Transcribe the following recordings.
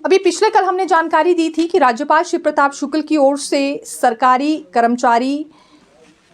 अभी पिछले कल हमने जानकारी दी थी कि राज्यपाल शिव प्रताप शुक्ल की ओर से सरकारी कर्मचारी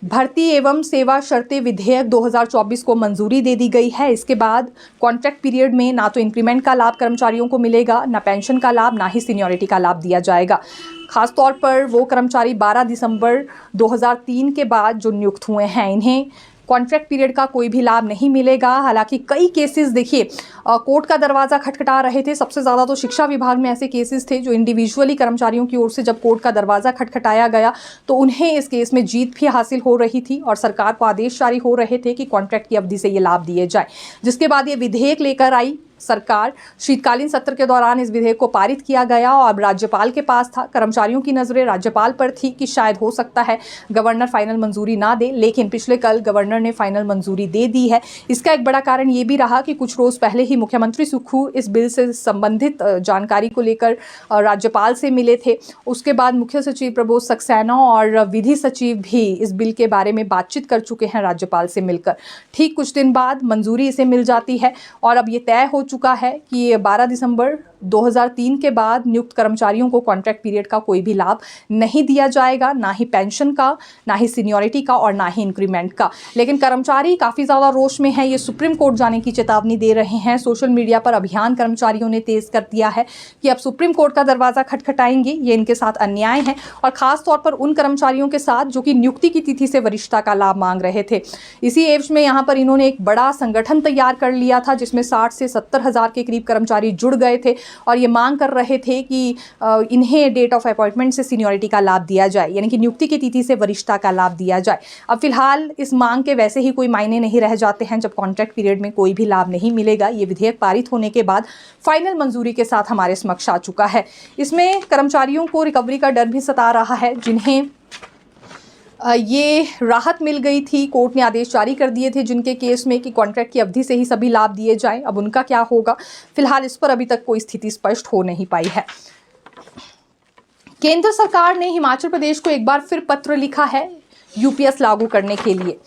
भर्ती एवं सेवा शर्तें विधेयक 2024 को मंजूरी दे दी गई है। इसके बाद कॉन्ट्रैक्ट पीरियड में ना तो इंक्रीमेंट का लाभ कर्मचारियों को मिलेगा, ना पेंशन का लाभ, ना ही सीनियरिटी का लाभ दिया जाएगा। खासतौर पर वो कर्मचारी 12 दिसंबर 2003 के बाद जो नियुक्त हुए हैं, इन्हें कॉन्ट्रैक्ट पीरियड का कोई भी लाभ नहीं मिलेगा। हालांकि कई केसेस देखिए कोर्ट का दरवाज़ा खटखटा रहे थे। सबसे ज़्यादा तो शिक्षा विभाग में ऐसे केसेस थे जो इंडिविजुअली कर्मचारियों की ओर से जब कोर्ट का दरवाज़ा खटखटाया गया तो उन्हें इस केस में जीत भी हासिल हो रही थी और सरकार को आदेश जारी हो रहे थे कि कॉन्ट्रैक्ट की अवधि से ये लाभ दिए जाए। जिसके बाद ये विधेयक लेकर आई सरकार। शीतकालीन सत्र के दौरान इस विधेयक को पारित किया गया और अब राज्यपाल के पास था। कर्मचारियों की नज़रें राज्यपाल पर थी कि शायद हो सकता है गवर्नर फाइनल मंजूरी ना दे, लेकिन पिछले कल गवर्नर ने फाइनल मंजूरी दे दी है। इसका एक बड़ा कारण ये भी रहा कि कुछ रोज़ पहले ही मुख्यमंत्री सुक्खू इस बिल से संबंधित जानकारी को लेकर राज्यपाल से मिले थे। उसके बाद मुख्य सचिव प्रबोध सक्सेना और विधि सचिव भी इस बिल के बारे में बातचीत कर चुके हैं राज्यपाल से मिलकर। ठीक कुछ दिन बाद मंजूरी इसे मिल जाती है और अब ये तय हो चुका है कि 12 दिसंबर 2003 के बाद नियुक्त कर्मचारियों को कॉन्ट्रैक्ट पीरियड का कोई भी लाभ नहीं दिया जाएगा, ना ही पेंशन का, ना ही सीनियरिटी का और ना ही इंक्रीमेंट का। लेकिन कर्मचारी काफ़ी ज़्यादा रोष में है। ये सुप्रीम कोर्ट जाने की चेतावनी दे रहे हैं। सोशल मीडिया पर अभियान कर्मचारियों ने तेज कर दिया है कि अब सुप्रीम कोर्ट का दरवाज़ा खटखटाएंगे। ये इनके साथ अन्याय है और ख़ास तौर पर उन कर्मचारियों के साथ जो कि नियुक्ति की तिथि से वरिष्ठता का लाभ मांग रहे थे। इसी एवज में यहाँ पर इन्होंने एक बड़ा संगठन तैयार कर लिया था जिसमें 60 से 70 हज़ार के करीब कर्मचारी जुड़ गए थे और ये मांग कर रहे थे कि इन्हें डेट ऑफ अपॉइंटमेंट से सीनियरिटी का लाभ दिया जाए, यानी कि नियुक्ति की तिथि से वरिष्ठता का लाभ दिया जाए। अब फिलहाल इस मांग के वैसे ही कोई मायने नहीं रह जाते हैं जब कॉन्ट्रैक्ट पीरियड में कोई भी लाभ नहीं मिलेगा। ये विधेयक पारित होने के बाद फाइनल मंजूरी के साथ हमारे समक्ष आ चुका है। इसमें कर्मचारियों को रिकवरी का डर भी सता रहा है। जिन्हें ये राहत मिल गई थी, कोर्ट ने आदेश जारी कर दिए थे जिनके केस में कि कॉन्ट्रैक्ट की अवधि से ही सभी लाभ दिए जाएं, अब उनका क्या होगा? फिलहाल इस पर अभी तक कोई स्थिति स्पष्ट हो नहीं पाई है। केंद्र सरकार ने हिमाचल प्रदेश को एक बार फिर पत्र लिखा है यूपीएस लागू करने के लिए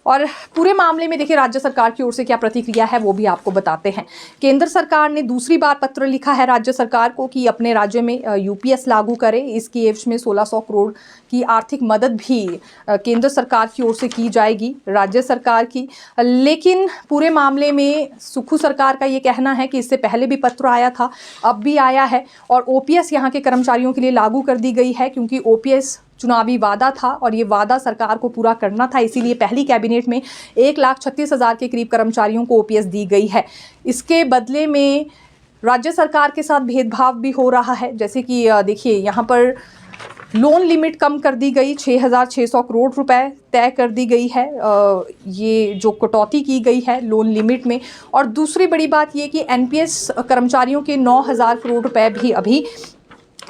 और पूरे मामले में देखिए राज्य सरकार की ओर से क्या प्रतिक्रिया है वो भी आपको बताते हैं। केंद्र सरकार ने दूसरी बार पत्र लिखा है राज्य सरकार को कि अपने राज्य में यूपीएस लागू करे। इसकी एवज में 1600 करोड़ की आर्थिक मदद भी केंद्र सरकार की ओर से की जाएगी राज्य सरकार की। लेकिन पूरे मामले में सुक्खू सरकार का ये कहना है कि इससे पहले भी पत्र आया था, अब भी आया है और ओपीएस यहाँ के कर्मचारियों के लिए लागू कर दी गई है क्योंकि ओपीएस चुनावी वादा था और ये वादा सरकार को पूरा करना था। इसीलिए पहली कैबिनेट में 1,36,000 के करीब कर्मचारियों को ओपीएस दी गई है। इसके बदले में राज्य सरकार के साथ भेदभाव भी हो रहा है। जैसे कि देखिए यहाँ पर लोन लिमिट कम कर दी गई, 6,600 करोड़ रुपए तय कर दी गई है। ये जो कटौती की गई है लोन लिमिट में। और दूसरी बड़ी बात ये कि एनपीएस कर्मचारियों के 9,000 करोड़ रुपए भी अभी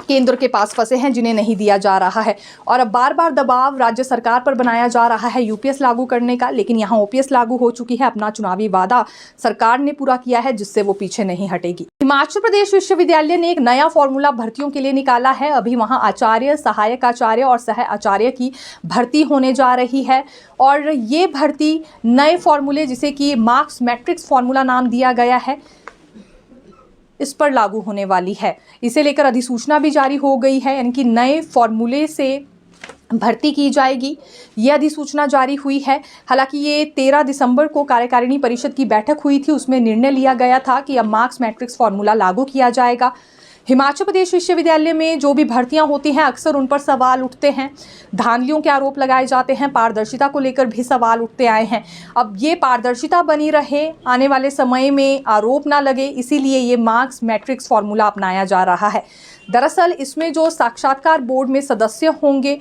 केंद्र के पास फंसे हैं जिन्हें नहीं दिया जा रहा है और अब बार बार दबाव राज्य सरकार पर बनाया जा रहा है यूपीएस लागू करने का। लेकिन यहाँ ओपीएस लागू हो चुकी है, अपना चुनावी वादा सरकार ने पूरा किया है जिससे वो पीछे नहीं हटेगी। हिमाचल प्रदेश विश्वविद्यालय ने एक नया फॉर्मूला भर्तियों के लिए निकाला है। अभी वहाँ आचार्य, सहायक आचार्य और सह आचार्य की भर्ती होने जा रही है और ये भर्ती नए फॉर्मूले जिसे कि मार्क्स मैट्रिक्स फॉर्मूला नाम दिया गया है इस पर लागू होने वाली है। इसे लेकर अधिसूचना भी जारी हो गई है, यानी कि नए फॉर्मूले से भर्ती की जाएगी। ये अधिसूचना जारी हुई है। हालांकि ये 13 दिसंबर को कार्यकारिणी परिषद की बैठक हुई थी, उसमें निर्णय लिया गया था कि अब मार्क्स मैट्रिक्स फॉर्मूला लागू किया जाएगा। हिमाचल प्रदेश विश्वविद्यालय में जो भी भर्तियां होती हैं अक्सर उन पर सवाल उठते हैं, धांधलियों के आरोप लगाए जाते हैं, पारदर्शिता को लेकर भी सवाल उठते आए हैं। अब ये पारदर्शिता बनी रहे, आने वाले समय में आरोप ना लगे, इसीलिए ये मार्क्स मैट्रिक्स फॉर्मूला अपनाया जा रहा है। दरअसल इसमें जो साक्षात्कार बोर्ड में सदस्य होंगे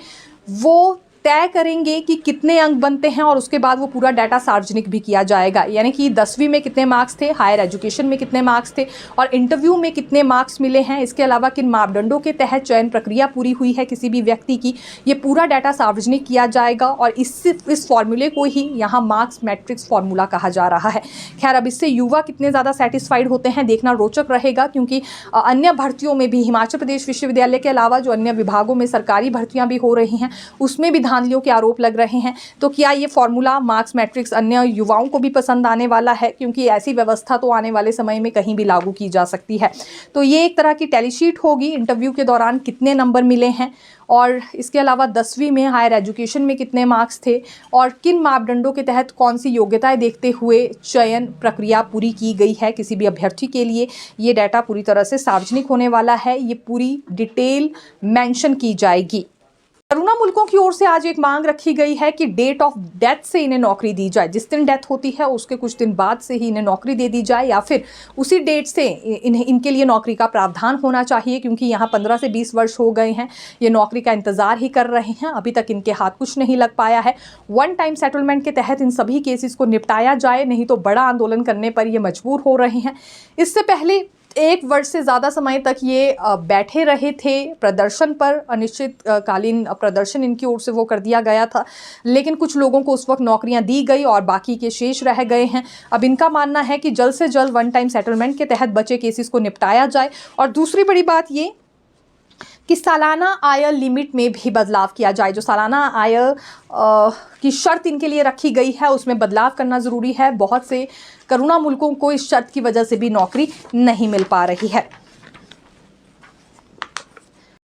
वो तय करेंगे कि कितने अंक बनते हैं और उसके बाद वो पूरा डाटा सार्वजनिक भी किया जाएगा। यानी कि 10वीं में कितने मार्क्स थे, हायर एजुकेशन में कितने मार्क्स थे और इंटरव्यू में कितने मार्क्स मिले हैं, इसके अलावा किन मापदंडों के तहत चयन प्रक्रिया पूरी हुई है किसी भी व्यक्ति की, ये पूरा डाटा सार्वजनिक किया जाएगा और इस फॉर्मूले को ही यहाँ मार्क्स मैट्रिक्स फॉर्मूला कहा जा रहा है। खैर अब इससे युवा कितने ज़्यादा सेटिस्फाइड होते हैं देखना रोचक रहेगा, क्योंकि अन्य भर्तियों में भी हिमाचल प्रदेश विश्वविद्यालय के अलावा जो अन्य विभागों में सरकारी भर्तियाँ भी हो रही हैं उसमें भी धांधलियों के आरोप लग रहे हैं। तो क्या ये फॉर्मूला मार्क्स मैट्रिक्स अन्य युवाओं को भी पसंद आने वाला है, क्योंकि ऐसी व्यवस्था तो आने वाले समय में कहीं भी लागू की जा सकती है। तो ये एक तरह की टैलीशीट होगी, इंटरव्यू के दौरान कितने नंबर मिले हैं और इसके अलावा 10वीं में हायर एजुकेशन में कितने मार्क्स थे और किन मापदंडों के तहत कौन सी योग्यताएं देखते हुए चयन प्रक्रिया पूरी की गई है किसी भी अभ्यर्थी के लिए। ये डाटा पूरी तरह से सार्वजनिक होने वाला है, ये पूरी डिटेल मेंशन की जाएगी। करुणा मुल्कों की ओर से आज एक मांग रखी गई है कि डेट ऑफ डेथ से इन्हें नौकरी दी जाए। जिस दिन डेथ होती है उसके कुछ दिन बाद से ही इन्हें नौकरी दे दी जाए, या फिर उसी डेट से इनके लिए नौकरी का प्रावधान होना चाहिए, क्योंकि यहाँ 15 से 20 वर्ष हो गए हैं, ये नौकरी का इंतजार ही कर रहे हैं, अभी तक इनके हाथ कुछ नहीं लग पाया है। वन टाइम सेटलमेंट के तहत इन सभी केसेस को निपटाया जाए, नहीं तो बड़ा आंदोलन करने पर ये मजबूर हो रहे हैं। इससे पहले 1 वर्ष से ज़्यादा समय तक ये बैठे रहे थे प्रदर्शन पर, अनिश्चितकालीन प्रदर्शन इनकी ओर से वो कर दिया गया था, लेकिन कुछ लोगों को उस वक्त नौकरियां दी गई और बाकी के शेष रह गए हैं। अब इनका मानना है कि जल्द से जल्द वन टाइम सेटलमेंट के तहत बचे केसेस को निपटाया जाए। और दूसरी बड़ी बात ये कि सालाना आय लिमिट में भी बदलाव किया जाए। जो सालाना आय की शर्त इनके लिए रखी गई है उसमें बदलाव करना ज़रूरी है। बहुत से करुणा मुल्कों को इस शर्त की वजह से भी नौकरी नहीं मिल पा रही है।